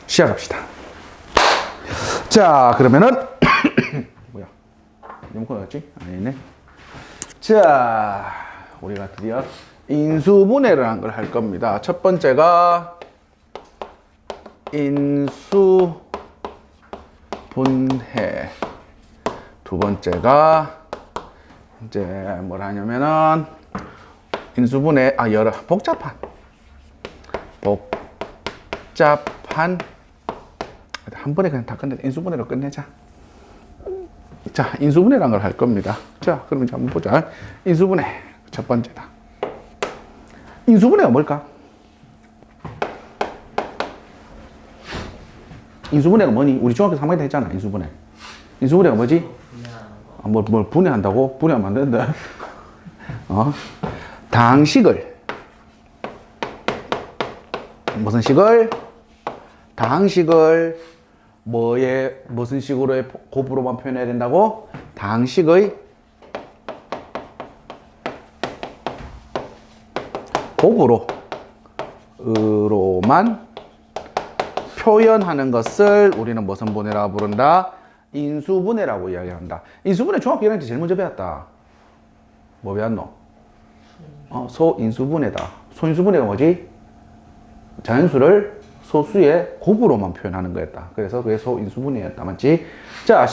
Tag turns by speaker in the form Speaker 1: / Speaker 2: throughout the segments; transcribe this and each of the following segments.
Speaker 1: 시작합시다. 자, 그러면은 뭐야? 리모컨이었지? 아니네. 자, 우리가 드디어 인수분해를 한 걸 할 겁니다. 첫 번째가 인수분해. 두 번째가 이제 뭐라 하냐면은 인수분해, 여러 복잡한 한 번에 그냥 다 끝내. 인수분해로 끝내자. 자, 인수분해란 걸 할 겁니다. 자, 그럼 이제 한번 보자. 인수분해 첫 번째다. 인수분해가 뭘까? 인수분해가 뭐니? 우리 중학교 3학년 때 했잖아. 인수분해. 인수분해가 뭐지? 뭘 분해한다고? 분해하면 안 된다. 당식을 무슨 식을? 당식을 무슨 식으로의 곱으로만 표현해야 된다고? 당식의 곱으로만 표현하는 것을 우리는 무슨 분해라고 부른다? 인수분해라고 이야기한다. 인수분해 중학교 1학년 때 제일 먼저 배웠다. 뭐 배웠노? 소인수분해다. 소인수분해가 뭐지? 자연수를 소수의 곱으로만 표현하는 거였다. 그래서 그게 소인수분해였다. 맞지? 자,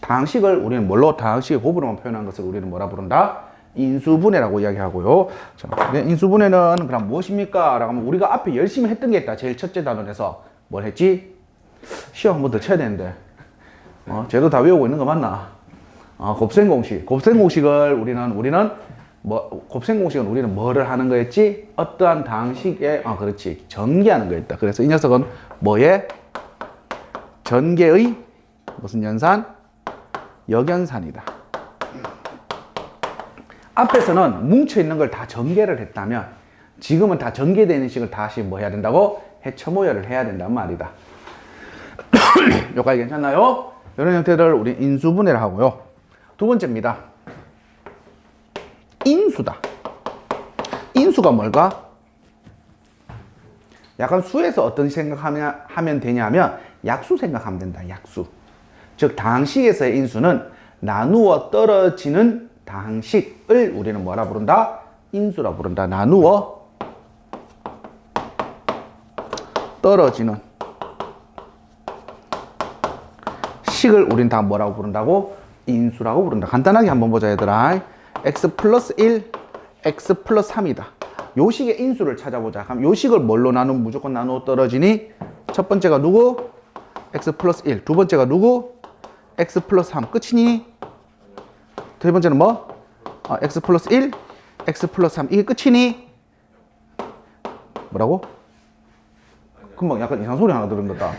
Speaker 1: 당식을 우리는 뭘로? 당식의 곱으로만 표현한 것을 우리는 뭐라 부른다? 인수분해라고 이야기하고요. 자, 인수분해는 그럼 무엇입니까? 라고 하면 우리가 앞에 열심히 했던 게 있다. 제일 첫째 단원에서 뭘 했지? 시험 한 번 더 쳐야 되는데. 쟤도 다 외우고 있는 거 맞나? 곱셈공식. 곱셈공식을 곱셈공식은 우리는 뭐를 하는 거였지? 어떠한 당식에, 그렇지. 전개하는 거였다. 그래서 이 녀석은 뭐에? 전개의 무슨 연산? 역연산이다. 앞에서는 뭉쳐있는 걸 다 전개를 했다면 지금은 다 전개되는 식을 다시 뭐 해야 된다고? 해처모여를 해야 된단 말이다. 여기까지 괜찮나요? 이런 형태를 우리 인수분해를 하고요. 두 번째입니다. 인수다. 인수가 뭘까? 약간 수에서 어떤 생각하면 되냐면 약수 생각하면 된다. 약수. 즉 당식에서의 인수는 나누어 떨어지는 당식을 우리는 뭐라 부른다? 인수라 부른다. 나누어 떨어지는 식을 우린 다 뭐라고 부른다고? 인수라고 부른다. 간단하게 한번 보자 얘들아. x 플러스 1, x 플러스 3이다. 요 식의 인수를 찾아보자. 그럼 요 식을 뭘로 나누면 무조건 나누어 떨어지니? 첫 번째가 누구? x 플러스 1. 두 번째가 누구? x 플러스 3. 끝이니? 세 번째는 뭐? x 플러스 1, x 플러스 3. 이게 끝이니? 뭐라고? 금방 약간 이상한 소리 하나 들은 것 같다.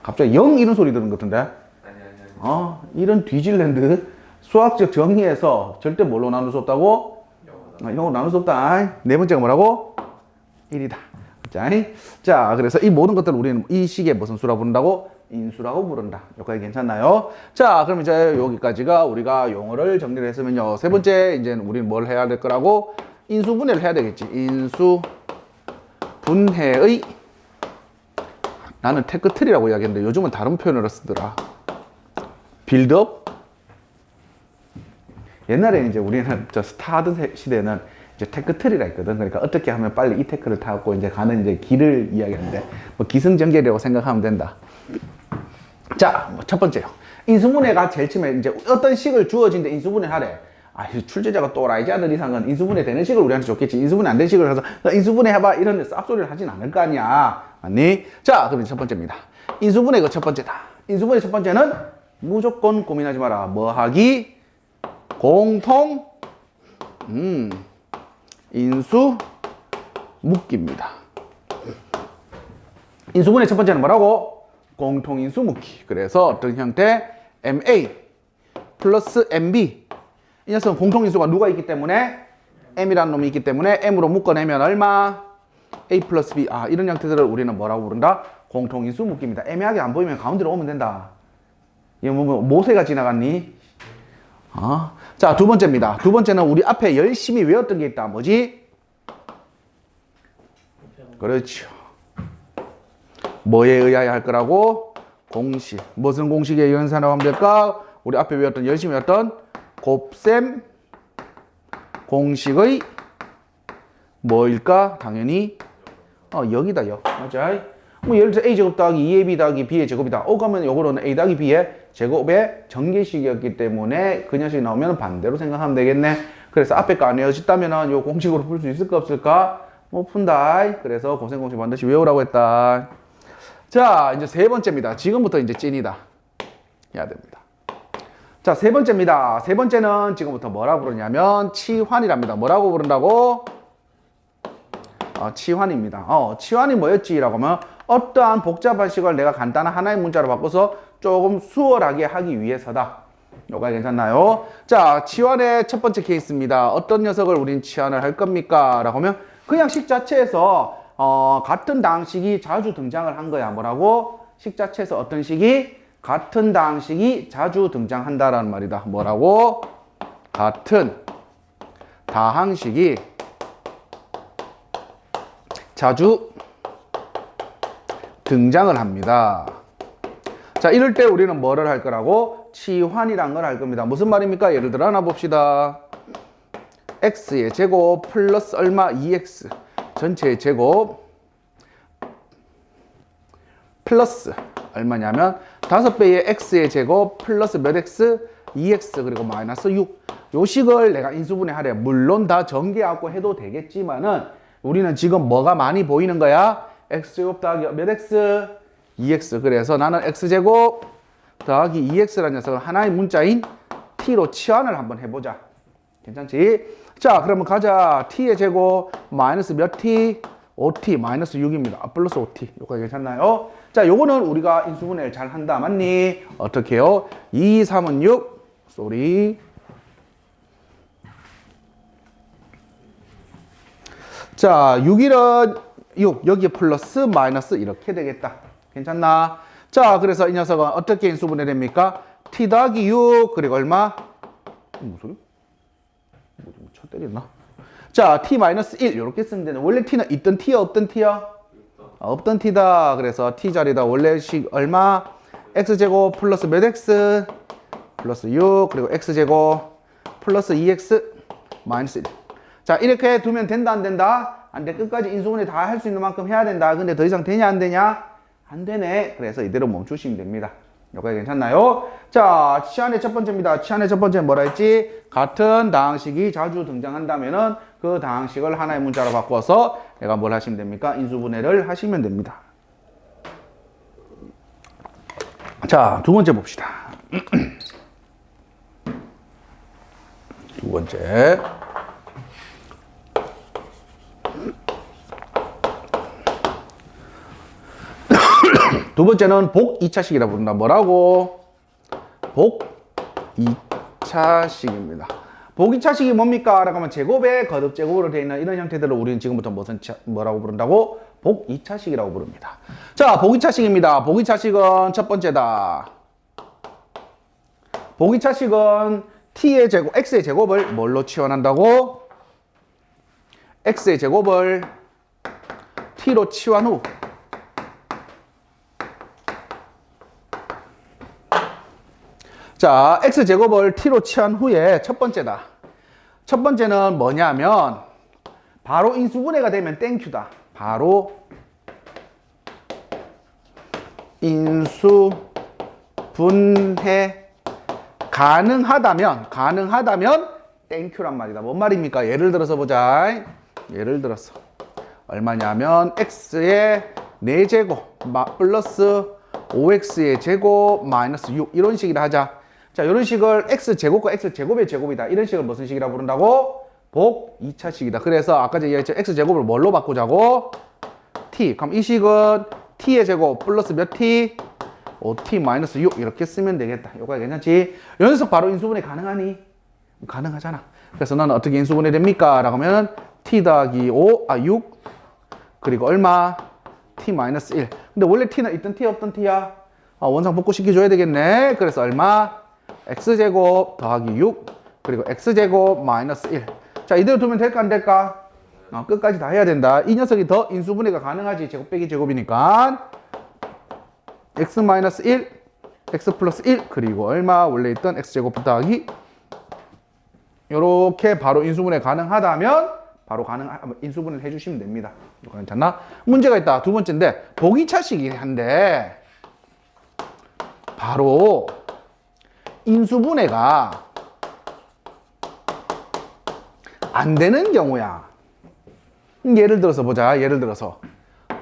Speaker 1: 갑자기 0 이런 소리 들은 것 같은데? 이런 뒤질랜드. 수학적 정의에서 절대 뭘로 나눌 수 없다고? 0으로 나눌 수 없다. 네 번째가 뭐라고? 1이다. 자, 그래서 이 모든 것들을 우리는 이 식의 무슨 수라고 부른다고? 인수라고 부른다. 여기까지 괜찮나요? 자, 그럼 이제 여기까지가 우리가 용어를 정리를 했으면요. 세 번째, 이제 우리는 뭘 해야 될 거라고? 인수분해를 해야 되겠지. 인수분해의 나는 테크트리라고 이야기했는데 요즘은 다른 표현으로 쓰더라. 빌드업? 옛날에 이제 우리는 스타 하던 시대는 이제 테크트리라 했거든. 그러니까 어떻게 하면 빨리 이 테크를 타고 이제 가는 이제 길을 이야기하는데 뭐 기승전결이라고 생각하면 된다. 자, 첫 번째요. 인수분해가 제일 처음에 이제 어떤 식을 주어진데 인수분해 하래. 출제자가 또라이지 않은 이상은 인수분해 되는 식을 우리한테 줬겠지. 인수분해 안 되는 식을 해서 인수분해 해봐 이런 쌉소리를 하진 않을 거 아니야. 맞니? 자, 그럼 첫 번째입니다. 인수분해가 첫 번째다. 인수분해 첫 번째는 무조건 고민하지 마라. 뭐 하기? 공통 인수 묶기입니다. 인수분해 첫 번째는 뭐라고? 공통 인수 묶기. 그래서 어떤 형태? MA 플러스 MB. 이 녀석은 공통 인수가 누가 있기 때문에? M이라는 놈이 있기 때문에 M으로 묶어내면 얼마? A 플러스 B. 이런 형태들을 우리는 뭐라고 부른다? 공통 인수 묶기입니다. 애매하게 안 보이면 가운데로 오면 된다. 이거 모세가 지나갔니? 자, 두 번째입니다. 두 번째는 우리 앞에 열심히 외웠던 게 있다. 뭐지? 그렇죠. 뭐에 의하여 할 거라고? 공식. 무슨 공식에 의해서 나오면 될까? 우리 앞에 외웠던 열심히 외웠던 곱셈 공식의 뭐일까? 당연히 여기다 여. 맞아. 뭐 예를 들어 a제곱 더하기 2ab 더하기 b의 제곱이다. 그러면 요거는 a 더하기 b의 제곱의 전개식이었기 때문에 그 녀석이 나오면 반대로 생각하면 되겠네. 그래서 앞에 거 안 외워졌다면 요 공식으로 풀 수 있을까 없을까? 뭐 푼다. 그래서 고생 공식 반드시 외우라고 했다. 자, 이제 세 번째입니다. 지금부터 이제 찐이다. 해야 됩니다. 자, 세 번째입니다. 세 번째는 지금부터 뭐라고 부르냐면 치환이랍니다. 뭐라고 부른다고? 치환입니다. 치환이 뭐였지? 라고 하면 어떠한 복잡한 식을 내가 간단한 하나의 문자로 바꿔서 조금 수월하게 하기 위해서다. 요가 괜찮나요? 자, 치환의 첫 번째 케이스입니다. 어떤 녀석을 우린 치환을 할 겁니까? 라고 하면 그냥 식 자체에서 같은 당식이 자주 등장을 한 거야. 뭐라고? 식 자체에서 어떤 식이? 같은 당식이 자주 등장한다라는 말이다. 뭐라고? 같은 다항식이 자주 등장을 합니다. 자, 이럴 때 우리는 뭐를 할 거라고? 치환이란 걸 할 겁니다. 무슨 말입니까? 예를 들어 하나 봅시다. x의 제곱 플러스 얼마? 2x 전체의 제곱 플러스 얼마냐면 5배의 x의 제곱 플러스 몇 x? 2x 그리고 마이너스 6. 요 식을 내가 인수분해하래. 물론 다 전개하고 해도 되겠지만은 우리는 지금 뭐가 많이 보이는 거야? x제곱 더하기 몇 x? 2x. 그래서 나는 x제곱 더하기 2x라는 녀석을 하나의 문자인 t로 치환을 한번 해보자. 괜찮지? 자, 그러면 가자. t의 제곱 마이너스 몇 t? 5t 마이너스 6입니다. 플러스 5t. 요거 괜찮나요? 자, 요거는 우리가 인수분해를 잘 한다. 맞니? 어떻게 해요? 2, 3은 6. 쏘리. 자, 6일은 6. 여기에 플러스 마이너스 이렇게 되겠다. 괜찮나? 자, 그래서 이 녀석은 어떻게 인수분해 됩니까? t 더하기 6 그리고 얼마? 무슨 소리? 뭐 쳐 때렸나? 자, t 마이너스 1 이렇게 쓰면 되는. 원래 t는 있던 t야 없던 t야? 없던 t다. 그래서 t 자리다. 원래식 얼마? x제곱 플러스 몇 x? 플러스 6 그리고 x제곱 플러스 2x 마이너스 1. 자, 이렇게 두면 된다 안 된다? 안 돼. 끝까지 인수분해 다 할 수 있는 만큼 해야 된다. 근데 더 이상 되냐 안 되냐? 안 되네. 그래서 이대로 멈추시면 됩니다. 여기까지 괜찮나요? 자, 치환의 첫 번째입니다. 치환의 첫 번째는 뭐라 했지? 같은 다항식이 자주 등장한다면은 그 다항식을 하나의 문자로 바꿔서 내가 뭘 하시면 됩니까? 인수분해를 하시면 됩니다. 자, 두 번째 봅시다. 두 번째. 두 번째는 복 2차식이라고 부른다. 뭐라고? 복 2차식입니다. 복 2차식이 뭡니까? 라고 하면 제곱의 거듭 제곱으로 되어 있는 이런 형태들을 우리는 지금부터 뭐라고 부른다고? 복 2차식이라고 부릅니다. 자, 복 2차식입니다. 복 2차식은 첫 번째다. 복 2차식은 t의 제곱, x의 제곱을 뭘로 치환한다고? x의 제곱을 t로 치환 후 자, x제곱을 t로 치환 후에 첫 번째다. 첫 번째는 뭐냐면 바로 인수분해가 되면 땡큐다. 바로 인수분해 가능하다면 땡큐란 말이다. 뭔 말입니까? 예를 들어서 보자. 예를 들어서 얼마냐면 x의 4제곱 플러스 5x의 제곱 마이너스 6 이런 식이라 하자. 자, 이런 식을 x제곱과 x제곱의 제곱이다. 이런 식을 무슨 식이라고 부른다고? 복 2차식이다. 그래서 아까 제가 얘기했죠. x제곱을 뭘로 바꾸자고? t. 그럼 이 식은 t의 제곱 플러스 몇 t? 5t 마이너스 6 이렇게 쓰면 되겠다. 요거 괜찮지? 이 녀석 바로 인수분해 가능하니? 가능하잖아. 그래서 너는 어떻게 인수분해 됩니까? 라고 하면 t 더하기 6 그리고 얼마? t 마이너스 1. 근데 원래 t는 있던 t 없던 t야? 원상 복구시켜줘야 되겠네. 그래서 얼마? x제곱 더하기 6 그리고 x제곱 마이너스 1. 자, 이대로 두면 될까 안 될까? 끝까지 다 해야 된다. 이 녀석이 더 인수분해가 가능하지. 제곱 빼기 제곱이니까 x-1, x 플러스 1 그리고 얼마 원래 있던 x제곱 더하기 요렇게 바로 인수분해 가능하다면 바로 인수분해를 해주시면 됩니다. 괜찮나? 문제가 있다. 두 번째인데 보기 차식이긴 한데 바로 인수분해가 안 되는 경우야. 예를 들어서 보자. 예를 들어서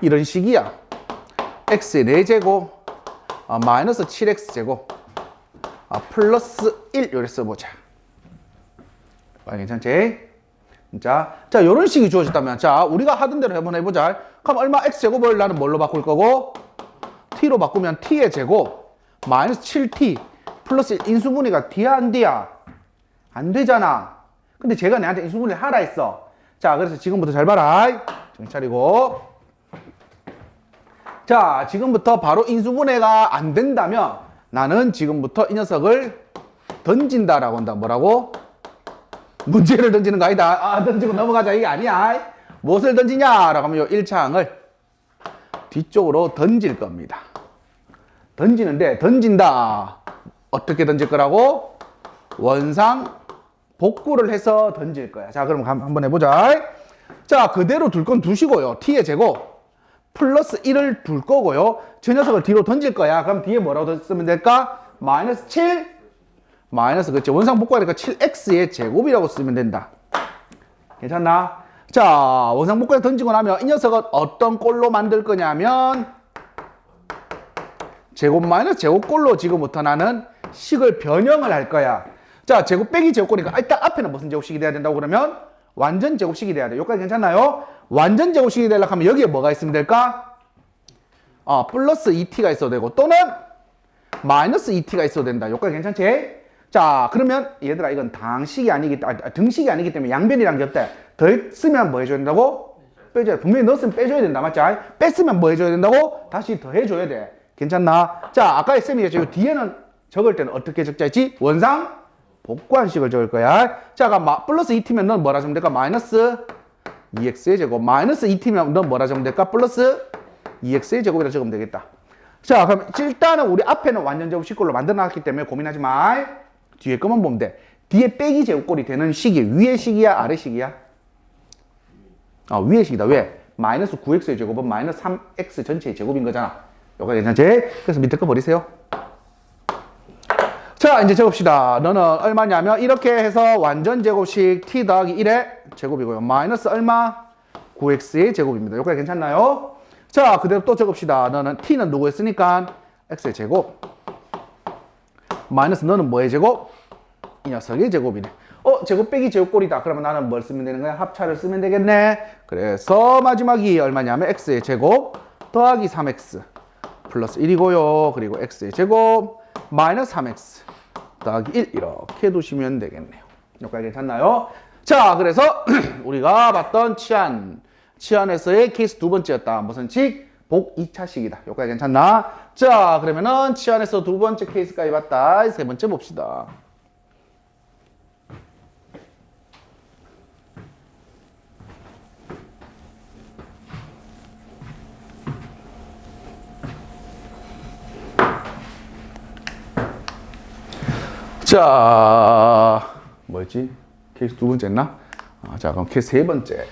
Speaker 1: 이런 식이야. x의 4제곱 마이너스 7x제곱 플러스 1 요래 써보자. 괜찮지? 자, 요런 식이 주어졌다면 자, 우리가 하던 대로 한번 해보자. 그럼 얼마 x제곱을 나는 뭘로 바꿀 거고? t로 바꾸면 t의 제곱 마이너스 7t 플러스 1 인수분해가 뒤야 안 뒤야? 안 되잖아. 근데 제가 내한테 인수분해 하라 했어. 자, 그래서 지금부터 잘 봐라. 정신 차리고. 자, 지금부터 바로 인수분해가 안 된다면 나는 지금부터 이 녀석을 던진다라고 한다. 뭐라고? 문제를 던지는 거 아니다. 던지고 넘어가자. 이게 아니야. 무엇을 던지냐라고 하면 요 1차항을 뒤쪽으로 던질 겁니다. 던지는데 던진다. 어떻게 던질 거라고? 원상 복구를 해서 던질 거야. 자, 그럼 한번 해보자. 자, 그대로 둘 건 두시고요. t의 제곱 플러스 1을 둘 거고요. 저 녀석을 뒤로 던질 거야. 그럼 뒤에 뭐라고 쓰면 될까? 마이너스 7 마이너스 그렇지. 원상 복구하니까 7x의 제곱이라고 쓰면 된다. 괜찮나? 자, 원상 복구해서 던지고 나면 이 녀석은 어떤 꼴로 만들 거냐면 제곱 마이너스 제곱꼴로 지금부터 나는 식을 변형을 할 거야. 자, 제곱 빼기 제곱꼴이니까 일단 앞에는 무슨 제곱식이 돼야 된다고 그러면 완전 제곱식이 돼야 돼. 여기까지 괜찮나요? 완전 제곱식이 되려고 하면 여기에 뭐가 있으면 될까? 플러스 2t가 있어도 되고 또는 마이너스 2t가 있어도 된다. 여기까지 괜찮지? 자, 그러면 얘들아 이건 등식이 아니기 때문에 양변이란 게 없대. 더 쓰면 뭐 해줘야 된다고? 빼줘야 돼. 분명히 넣었으면 빼줘야 된다. 맞지? 뺐으면 뭐 해줘야 된다고? 다시 더 해줘야 돼. 괜찮나? 자, 아까 쌤이 이 뒤에는 적을 때는 어떻게 적자 했지? 원상 복구한식을 적을 거야. 자, 그럼 플러스 2t면 넌 뭐라 적으면 될까? 마이너스 2x의 제곱. 마이너스 2t면 넌 뭐라 적으면 될까? 플러스 2x의 제곱이라 적으면 되겠다. 자, 그럼 일단은 우리 앞에는 완전 제곱식꼴로 만들어놨기 때문에 고민하지 마. 뒤에 것만 보면 돼. 뒤에 빼기 제곱꼴이 되는 식이 위의 식이야? 아래 식이야? 위의 식이다. 왜? 마이너스 9x의 제곱은 마이너스 3x 전체의 제곱인 거잖아. 요거 괜찮지? 그래서 밑에 거 버리세요. 자, 이제 적읍시다. 너는 얼마냐면 이렇게 해서 완전 제곱식 t 더하기 1의 제곱이고요. 마이너스 얼마? 9x의 제곱입니다. 여기까지 괜찮나요? 자, 그대로 또 적읍시다. 너는 t는 누구였으니까? x의 제곱. 마이너스 너는 뭐의 제곱? 이 녀석의 제곱이네. 제곱 빼기 제곱꼴이다. 그러면 나는 뭘 쓰면 되는 거야? 합차를 쓰면 되겠네. 그래서 마지막이 얼마냐면 x의 제곱 더하기 3x 플러스 1이고요. 그리고 x의 제곱 마이너스 3x 더하기 1 이렇게 두시면 되겠네요. 여기까지 괜찮나요? 자, 그래서 우리가 봤던 치안에서의 케이스 두 번째였다. 무슨 식? 복 2차식이다. 여기까지 괜찮나? 자, 그러면은 치안에서 두 번째 케이스까지 봤다. 세 번째 봅시다. 자, 뭐였지? 케이스 두 번째였나? 자, 그럼 케이스 세 번째.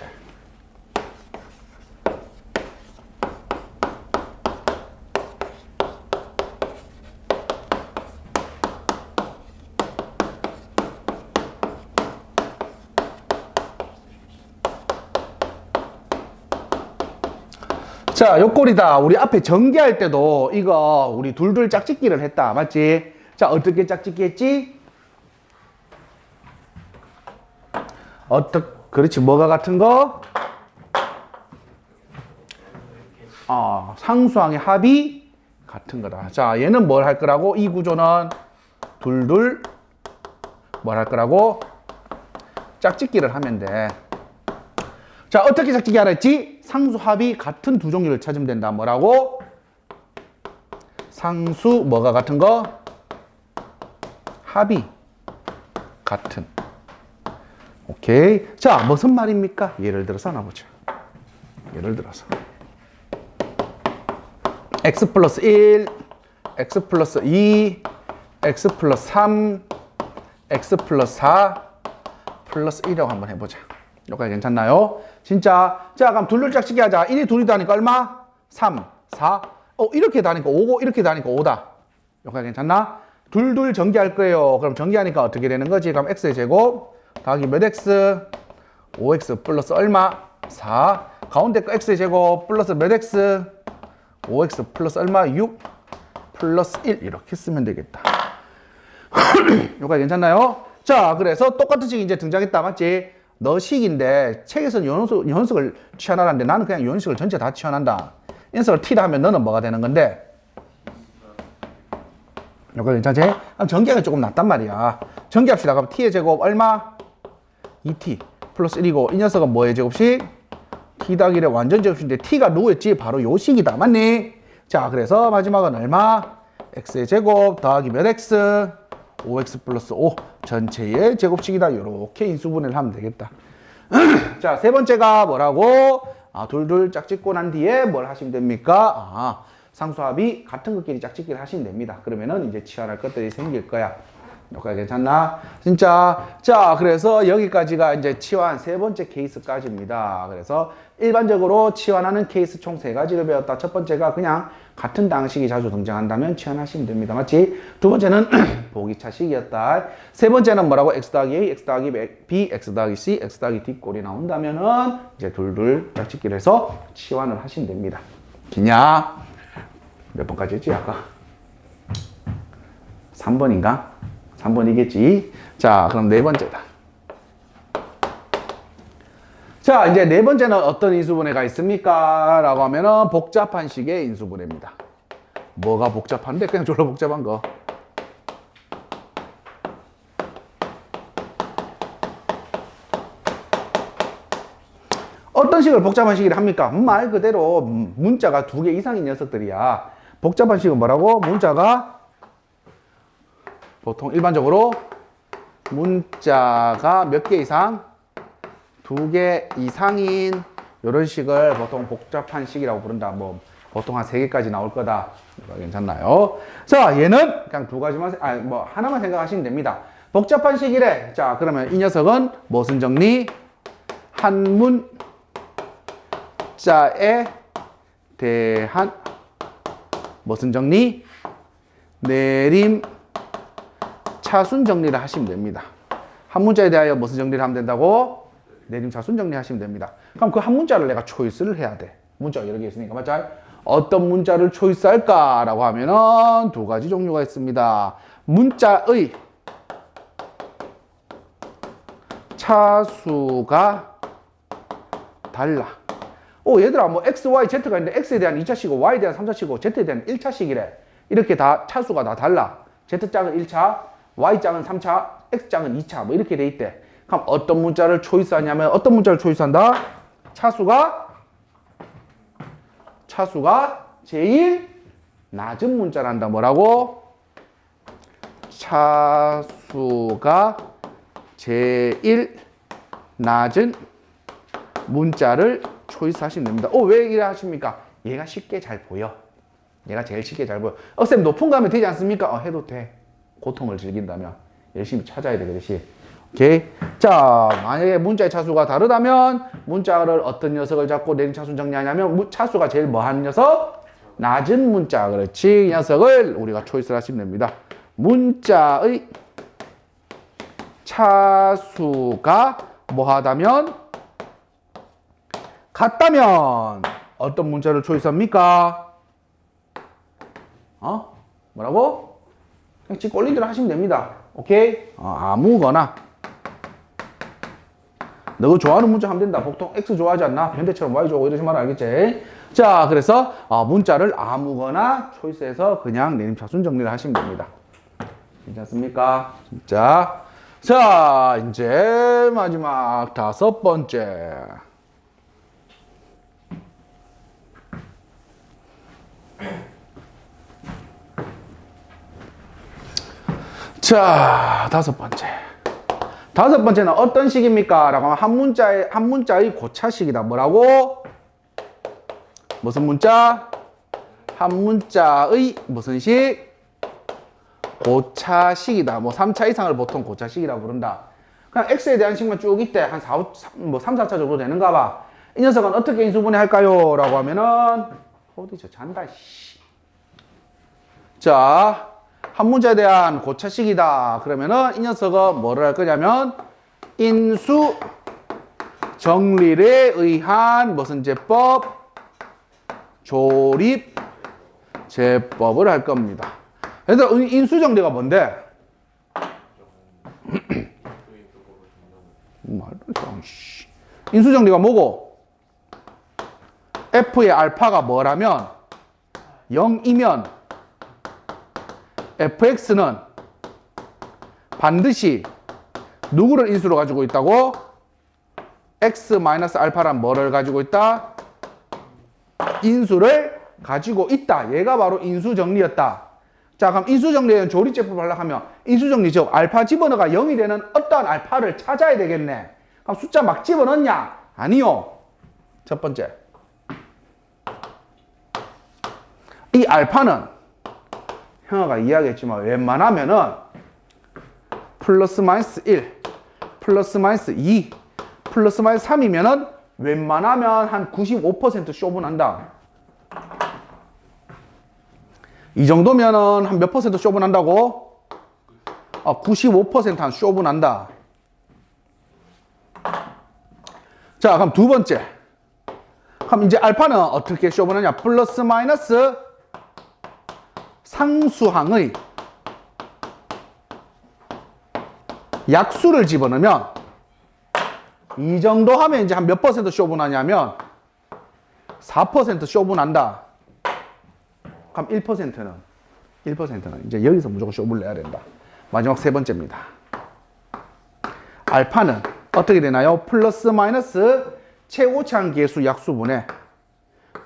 Speaker 1: 자, 요 꼴이다. 우리 앞에 전개할 때도 이거 우리 둘둘 짝짓기를 했다. 맞지? 자, 어떻게 짝짓기 했지? 그렇지. 뭐가 같은 거? 상수항의 합이 같은 거다. 자, 얘는 뭘 할 거라고? 이 구조는 둘둘 뭘 할 거라고? 짝짓기를 하면 돼. 자, 어떻게 짝짓기 하라 했지? 상수 합이 같은 두 종류를 찾으면 된다. 뭐라고? 상수 뭐가 같은 거? 합이 같은 오케이. 자, 무슨 말입니까? 예를 들어서 하나 보자. 예를 들어서 x 플러스 1, x 플러스 2, x 플러스 3, x 플러스 4 플러스 1이라고 한번 해보자. 여기까지 괜찮나요? 진짜. 자, 그럼 둘둘 짝짓기 하자. 1이 둘이 다니까 얼마? 3, 4. 이렇게 다니까 5고 이렇게 다니까 5다. 여기까지 괜찮나? 둘둘 전개할 거예요. 그럼 전개하니까 어떻게 되는 거지? 그럼 x의 제곱 더하기 몇 x? 5x 플러스 얼마? 4. 가운데 거 x의 제곱 플러스 몇 x? 5x 플러스 얼마? 6 플러스 1 이렇게 쓰면 되겠다. 여기까지 괜찮나요? 자, 그래서 똑같은 식이 이제 등장했다. 맞지? 너 식인데 책에서는 연속을 취하나라는데 나는 그냥 연속을 전체 다 취한한다. 연속을 t다 하면 너는 뭐가 되는 건데? 여기까지 괜찮지? 그럼 전개가 조금 낫단 말이야. 전개합시다. 그럼 t의 제곱 얼마? 2t 플러스 1이고 이 녀석은 뭐의 제곱식? t 더하기 1의 완전 제곱식인데 t가 누구였지? 바로 요 식이다. 맞니? 자, 그래서 마지막은 얼마? x의 제곱 더하기 몇 x? 5x 플러스 5 전체의 제곱식이다. 이렇게 인수분해를 하면 되겠다. 자, 세 번째가 뭐라고? 둘둘 짝짓고 난 뒤에 뭘 하시면 됩니까? 상수합이 같은 것끼리 짝짓기를 하시면 됩니다. 그러면은 이제 치환할 것들이 생길 거야. 여기까지 괜찮나? 진짜. 자, 그래서 여기까지가 이제 치환 세 번째 케이스까지입니다. 그래서 일반적으로 치환하는 케이스 총 세 가지를 배웠다. 첫 번째가 그냥 같은 당식이 자주 등장한다면 치환하시면 됩니다. 맞지? 두 번째는 보기차식이었다. 세 번째는 뭐라고? x 더하기 a, x 더하기 b, x 더하기 c, x 더하기 d 꼴이 나온다면은 이제 둘둘 짝짓기를 해서 치환을 하시면 됩니다. 기냐? 몇 번까지 했지? 아까? 3번인가? 3번이겠지. 자, 그럼 네 번째다. 자, 이제 네 번째는 어떤 인수분해가 있습니까? 라고 하면은 복잡한 식의 인수분해입니다. 뭐가 복잡한데? 그냥 졸라 복잡한 거. 어떤 식을 복잡한 식이라 합니까? 말 그대로 문자가 2개 이상인 녀석들이야. 복잡한 식은 뭐라고? 문자가 보통 일반적으로 문자가 몇 개 이상? 2개 이상인 이런 식을 보통 복잡한 식이라고 부른다. 뭐 보통 한 3개까지 나올 거다. 괜찮나요? 자, 얘는 그냥 두 가지만, 하나만 생각하시면 됩니다. 복잡한 식이래. 자, 그러면 이 녀석은 무슨 정리? 한 문자에 대한 무슨 정리? 내림 차순 정리를 하시면 됩니다. 한 문자에 대하여 무슨 정리를 하면 된다고? 내림 차순 정리하시면 됩니다. 그럼 그 한 문자를 내가 초이스를 해야 돼. 문자가 여러 개 있으니까. 맞죠? 어떤 문자를 초이스할까라고 하면은 두 가지 종류가 있습니다. 문자의 차수가 달라. 얘들아, 뭐 x, y, z가 있는데 x에 대한 2차식이고 y에 대한 3차식이고 z에 대한 1차식이래. 이렇게 다 차수가 다 달라. z장은 1차, y장은 3차, x장은 2차 뭐 이렇게 돼 있대. 그럼 어떤 문자를 초이스하냐면 어떤 문자를 초이스한다? 차수가 제일 낮은 문자를 한다. 뭐라고? 차수가 제일 낮은 문자를 초이스하시면 됩니다. 왜 이래 하십니까? 얘가 쉽게 잘 보여. 얘가 제일 쉽게 잘 보여. 쌤 높은 거 하면 되지 않습니까? 해도 돼. 고통을 즐긴다면 열심히 찾아야 돼. 그렇지? 오케이. 자, 만약에 문자의 차수가 다르다면 문자를 어떤 녀석을 잡고 내림 차순 정리하냐면 차수가 제일 뭐한 녀석? 낮은 문자. 그렇지. 이 녀석을 우리가 초이스를 하시면 됩니다. 문자의 차수가 뭐하다면? 같다면 어떤 문자를 초이스합니까? 뭐라고? 그냥 지 꼴린 대로 하시면 됩니다. 오케이? 아무거나. 너 좋아하는 문자 하면 된다. 보통 X 좋아하지 않나? 현대처럼 Y 좋아하고 이러지 말아. 알겠지? 자, 그래서 문자를 아무거나 초이스해서 그냥 내림차순 정리를 하시면 됩니다. 괜찮습니까? 진짜. 자, 이제 마지막 5번째. 자, 5번째. 다섯 번째는 어떤 식입니까? 라고 하면 한 문자의 고차식이다. 뭐라고? 무슨 문자? 한 문자의 무슨 식? 고차식이다. 뭐 3차 이상을 보통 고차식이라고 부른다. 그냥 x에 대한 식만 쭉 있대. 한 3, 4차 정도 되는가 봐. 이 녀석은 어떻게 인수분해할까요? 라고 하면은 어디서 잔다. 자, 한 문자에 대한 고차식이다. 그러면은 이 녀석은 뭐를 할 거냐면 인수 정리에 의한 무슨 제법? 조립 제법을 할 겁니다. 그래서 인수 정리가 뭔데? 인수 정리가 뭐고? f의 알파가 뭐라면 0이면 fx는 반드시 누구를 인수로 가지고 있다고? x-알파란 뭐를 가지고 있다? 인수를 가지고 있다. 얘가 바로 인수정리였다. 자, 그럼 인수정리에는 조립제법을 하려고 하면 인수정리 즉 알파 집어넣어가 0이 되는 어떠한 알파를 찾아야 되겠네. 그럼 숫자 막 집어넣냐? 아니요. 첫 번째, 이 알파는 형아가 이야기했지만 웬만하면은 플러스 마이너스 1, 플러스 마이너스 2, 플러스 마이너스 3이면은 웬만하면 한 95% 쇼분한다. 이 정도면은 한 몇 퍼센트 쇼분한다고? 95% 한 쇼분한다. 자, 그럼 두 번째. 그럼 이제 알파는 어떻게 쇼분하냐? 플러스 마이너스 상수항의 약수를 집어넣으면 이 정도 하면 이제 한 몇 퍼센트 쇼분하냐면 4% 쇼분한다. 그럼 1%는 이제 여기서 무조건 쇼분을 내야 된다. 마지막 세 번째입니다. 알파는 어떻게 되나요? 플러스 마이너스 최고차항 계수 약수분의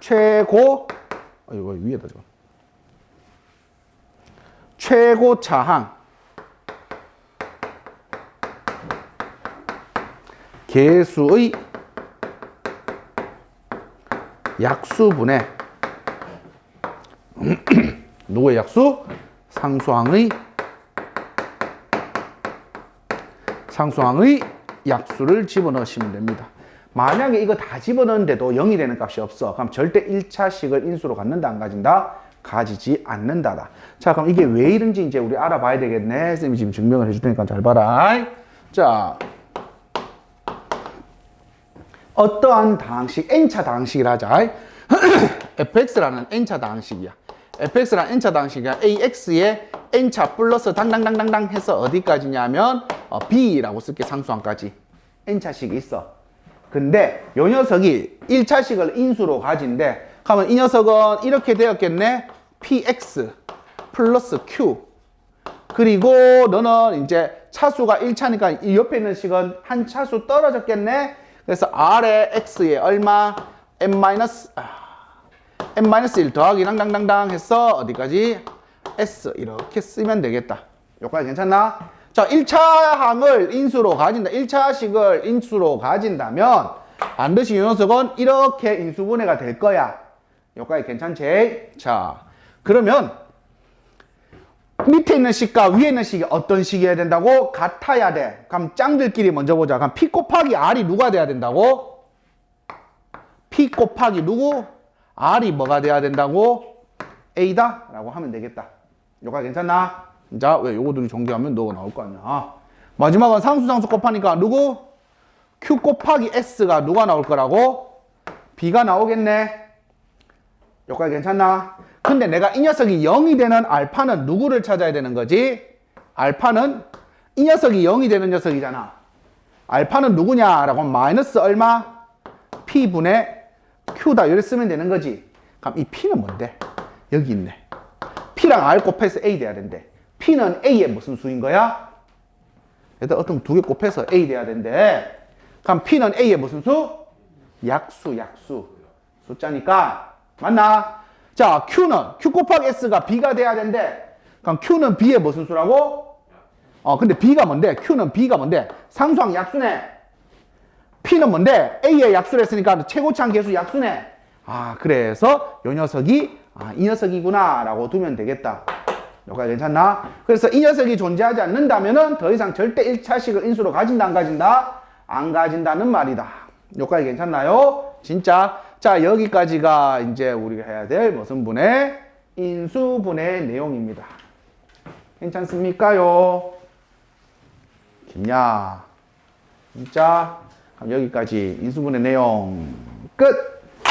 Speaker 1: 최고 이거 위에다 줘. 최고차항 계수의 약수분의 누구의 약수? 상수항의 약수를 집어넣으시면 됩니다. 만약에 이거 다 집어넣는데도 0이 되는 값이 없어. 그럼 절대 1차식을 인수로 갖는다, 안 가진다? 가지지 않는다다. 자, 그럼 이게 왜 이런지 이제 우리 알아봐야 되겠네. 쌤이 지금 증명을 해줄 테니까 잘 봐라. 자, 어떠한 다항식, n차 다항식이라 하자. fx라는 n차 다항식이야. fx라는 n차 다항식이야. ax에 n차 플러스 당당당당당 해서 어디까지냐면 b라고 쓸게. 상수항까지 n차식이 있어. 근데 요 녀석이 1차식을 인수로 가진대. 그러면 이 녀석은 이렇게 되었겠네. px 플러스 q. 그리고 너는 이제 차수가 1차니까 이 옆에 있는 식은 한 차수 떨어졌겠네. 그래서 r의 x에 얼마? n-1 더하기 당당당당 해서 어디까지? s 이렇게 쓰면 되겠다. 여기까지 괜찮나? 자, 1차 항을 인수로 가진다. 1차식을 인수로 가진다면 반드시 이 녀석은 이렇게 인수분해가 될 거야. 여기까지 괜찮지? 자, 그러면 밑에 있는 식과 위에 있는 식이 어떤 식이어야 된다고? 같아야 돼. 그럼 짱들끼리 먼저 보자. 그럼 P 곱하기 R이 누가 돼야 된다고? P 곱하기 누구? R이 뭐가 돼야 된다고? A다? 라고 하면 되겠다. 여기까지 괜찮나? 자, 왜 요거들이 정리하면 너가 나올 거 아니야. 마지막은 상수 곱하니까 누구? Q 곱하기 S가 누가 나올 거라고? B가 나오겠네. 여기까지 괜찮나? 근데 내가 이 녀석이 0이 되는 알파는 누구를 찾아야 되는 거지? 알파는 이 녀석이 0이 되는 녀석이잖아. 알파는 누구냐? 라고 하면 마이너스 얼마? P분의 Q다. 이렇게 쓰면 되는 거지. 그럼 이 P는 뭔데? 여기 있네. P랑 R 곱해서 A 돼야 된대. P는 A의 무슨 수인 거야? 얘들 어떤 두 개 곱해서 A 돼야 된대. 그럼 P는 A의 무슨 수? 약수. 숫자니까. 맞나? 자, Q는 Q 곱하기 S가 B가 돼야 된대. 그럼 Q는 B의 무슨 수라고? 근데 B가 뭔데? Q는 B가 뭔데? 상수항 약수네. P는 뭔데? A의 약수를 했으니까 최고차항 계수 약수네. 그래서 요 녀석이 이 녀석이구나 라고 두면 되겠다. 여기까지 괜찮나? 그래서 이 녀석이 존재하지 않는다면은 더 이상 절대 1차식을 인수로 가진다 안 가진다? 안 가진다는 말이다. 여기까지 괜찮나요? 진짜. 자, 여기까지가 이제 우리가 해야 될 무슨 분의? 인수분해 내용입니다. 괜찮습니까요? 됐냐? 진짜? 그럼 여기까지 인수분해 내용 끝!